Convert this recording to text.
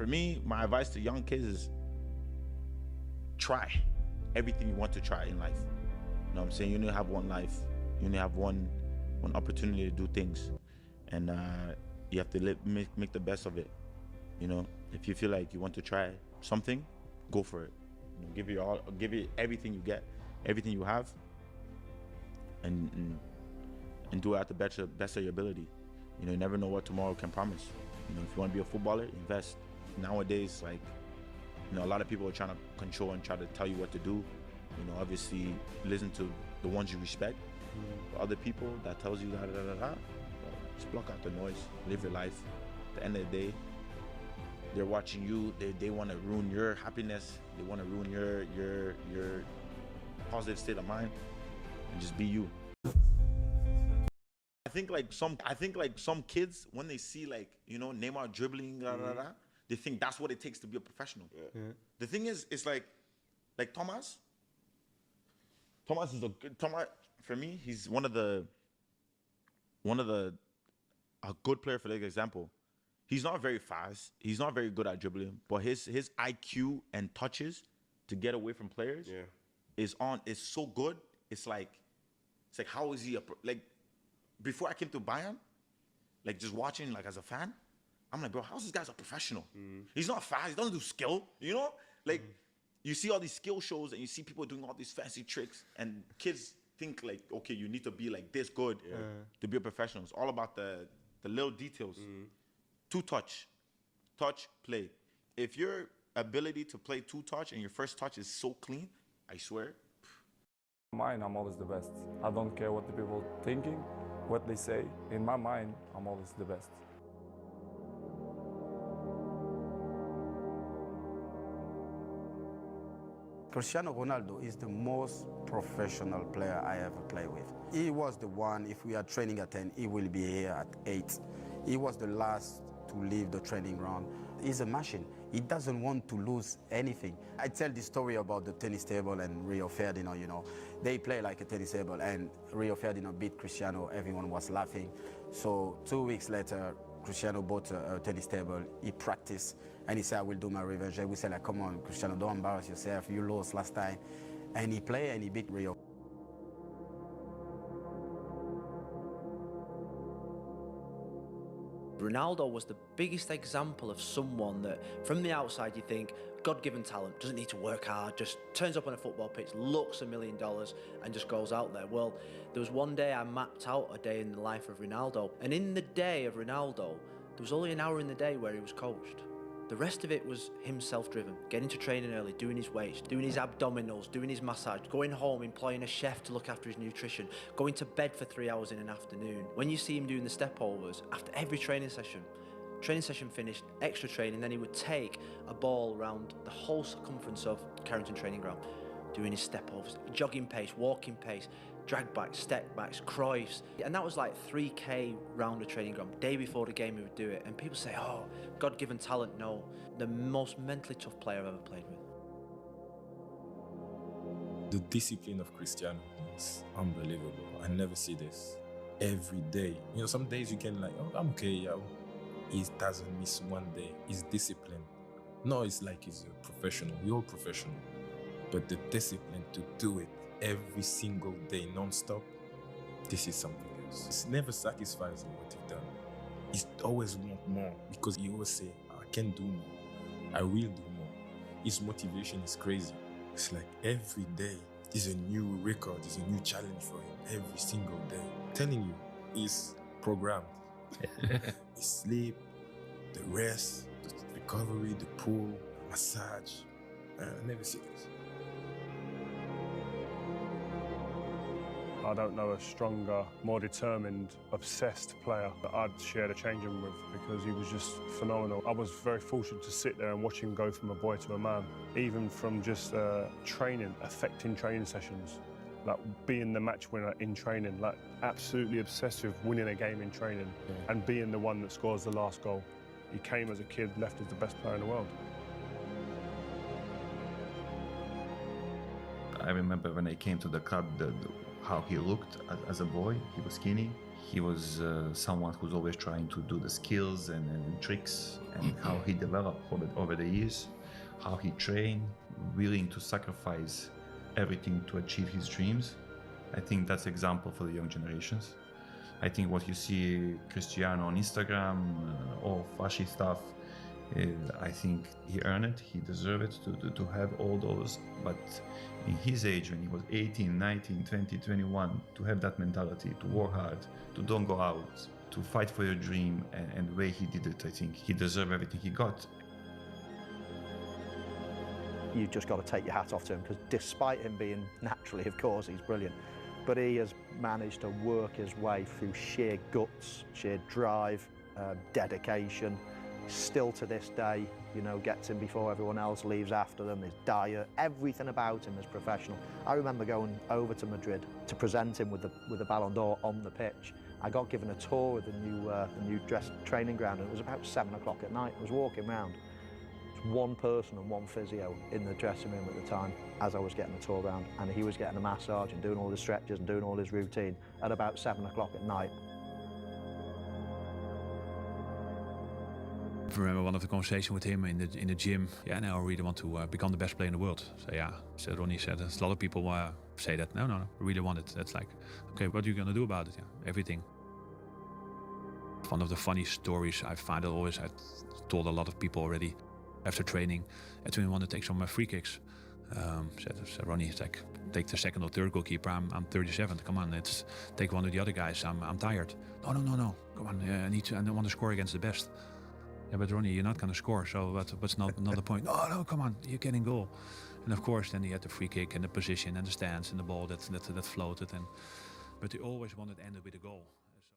for me, my advice to young kids is try everything you want to try in life. You know what I'm saying? You only have one life. You only have one opportunity to do things, and you have to make the best of it. You know, if you feel like you want to try something, go for it. You know, give it everything you get, everything you have, and do it at the best of your ability. You know, you never know what tomorrow can promise. You know, if you want to be a footballer, invest. Nowadays, like, you know, a lot of people are trying to control and try to tell you what to do. You know, obviously, listen to the ones you respect. But other people that tells you just block out the noise, live your life. At the end of the day, they're watching you. They want to ruin your happiness. They want to ruin your positive state of mind. And just be you. I think like some kids, when they see, like, you know, Neymar dribbling, they think that's what it takes to be a professional. Yeah. The thing is, it's like Thomas. Thomas is for me. He's one of the a good player for like example. He's not very fast. He's not very good at dribbling, but his IQ and touches to get away from players is so good. It's like how is he before I came to Bayern, like just watching like as a fan, I'm like, bro, how's this guy's a professional? He's not fast. He doesn't do skill. You know, like you see all these skill shows and you see people doing all these fancy tricks, and kids think like, okay, you need to be like this good to be a professional. It's all about the little details. Two touch, play. If your ability to play two touch and your first touch is so clean, I swear. Mine, I'm always the best. I don't care what the people are thinking, what they say. In my mind, I'm always the best. Cristiano Ronaldo is the most professional player I ever played with. He was the one, if we are training at 10, he will be here at 8. He was the last to leave the training ground. He's a machine. He doesn't want to lose anything. I tell the story about the tennis table and Rio Ferdinand, you know. They play like a tennis table, and Rio Ferdinand beat Cristiano. Everyone was laughing. So 2 weeks later, Cristiano bought a tennis table. He practiced, and he said, I will do my revenge. And we said, like, come on, Cristiano, don't embarrass yourself. You lost last time. And he played, and he beat Rio. Ronaldo was the biggest example of someone that, from the outside, you think, God-given talent, doesn't need to work hard, just turns up on a football pitch, looks $1 million, and just goes out there. Well, there was one day I mapped out a day in the life of Ronaldo, and in the day of Ronaldo, there was only an hour in the day where he was coached. The rest of it was him self-driven, getting to training early, doing his weights, doing his abdominals, doing his massage, going home, employing a chef to look after his nutrition, going to bed for 3 hours in an afternoon. When you see him doing the step-overs, after every training session finished, extra training, then he would take a ball around the whole circumference of Carrington Training Ground, doing his step-overs, jogging pace, walking pace, drag backs, step backs, Cruyffs. And that was like 3K round a training ground. Day before the game he would do it. And people say, oh, God-given talent. No, the most mentally tough player I've ever played with. The discipline of Cristiano is unbelievable. I never see this every day. You know, some days you can like, oh, I'm okay, yeah. He doesn't miss one day. He's disciplined. No, it's like he's a professional. We're all professional. But the discipline to do it every single day, non-stop, this is something else. It's never satisfies with what you've done. He always want more, because he always say, I can do more. I will do more. His motivation is crazy. It's like every day is a new record, is a new challenge for him. Every single day. I'm telling you, he's programmed. His sleep, the rest, the recovery, the pool, massage. I never see this. I don't know a stronger, more determined, obsessed player that I'd share the changing room with, because he was just phenomenal. I was very fortunate to sit there and watch him go from a boy to a man, even from just training, affecting training sessions, like being the match winner in training, like absolutely obsessed with winning a game in training and being the one that scores the last goal. He came as a kid, left as the best player in the world. I remember when I came to the club, how he looked as a boy. He was skinny, He was someone who's always trying to do the skills and tricks, and how he developed over the years, how he trained, willing to sacrifice everything to achieve his dreams. I think that's example for the young generations. I think what you see Cristiano on Instagram, all flashy stuff, I think he earned it, he deserved it to have all those. But in his age, when he was 18, 19, 20, 21, to have that mentality, to work hard, to don't go out, to fight for your dream, and the way he did it, I think he deserved everything he got. You've just got to take your hat off to him, because despite him being naturally, of course, he's brilliant, but he has managed to work his way through sheer guts, sheer drive, dedication. Still to this day, you know, gets in before everyone else, leaves after them, his diet, everything about him is professional. I remember going over to Madrid to present him with the Ballon d'Or on the pitch. I got given a tour of the new dress training ground, and it was about 7 o'clock at night. I was walking around. One person and one physio in the dressing room at the time as I was getting the tour round, and he was getting a massage and doing all the stretches and doing all his routine at about 7 o'clock at night. I remember one of the conversations with him in the gym. Yeah, now I really want to become the best player in the world. So yeah, so Ronnie said, there's a lot of people say that. No, I really want it. That's like, okay, what are you gonna do about it? Yeah, everything. One of the funny stories I find always, I told a lot of people already after training, when I want to take some free kicks. Said Ronnie, it's like, take the second or third goalkeeper. I'm 37. Come on, let's take one of the other guys. I'm tired. No. Come on, I want to score against the best. Yeah, but Ronnie, you're not going to score, so what's not the point? No, come on, you're getting goal. And of course, then he had the free kick and the position and the stance and the ball that floated. But he always wanted to end it with a goal.